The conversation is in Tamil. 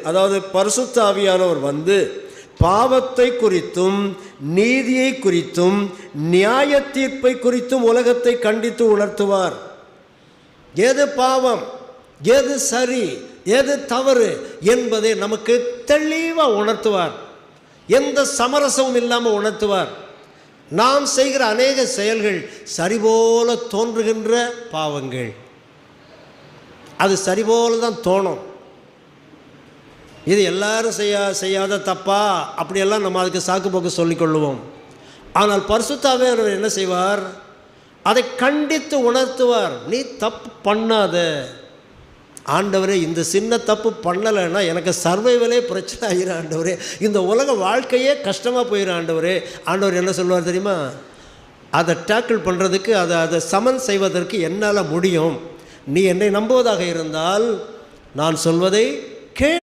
அதாவது பரிசுத்த ஆவியானவர் பாவத்தை குறித்தும் நீதியை குறித்தும் நியாய தீர்ப்பை குறித்தும் உலகத்தை கண்டித்து உணர்த்துவார். எது பாவம், எது சரி, எது தவறு என்பதை நமக்கு தெளிவாக உணர்த்துவார். எந்த சமரசமும் இல்லாமல் உணர்த்துவார். நாம் செய்கிற அநேக செயல்கள் சரிபோல தோன்றுகின்ற பாவங்கள், அது சரிபோல தான் தோணும். இது எல்லாரும் செய்யாத தப்பா அப்படியெல்லாம் நம்ம அதுக்கு சாக்கு போக்கு சொல்லிக்கொள்ளுவோம். ஆனால் பரிசுத்த ஆவியானவர் என்ன செய்வார்? அதை கண்டித்து உணர்த்துவார். நீ தப்பு பண்ணாத. ஆண்டவரே, இந்த சின்ன தப்பு பண்ணலைன்னா எனக்கு சர்வைவலே பிரச்சனை ஆகிடும் ஆண்டவரே, இந்த உலக வாழ்க்கையே கஷ்டமாக போயிடும் ஆண்டவரே. ஆண்டவர் என்ன சொல்லுவார் தெரியுமா? அதை டேக்கிள் பண்ணுறதுக்கு, அதை சமன் செய்வதற்கு என்னால் முடியும். நீ என்னை நம்புவதாக இருந்தால் நான் சொல்வதை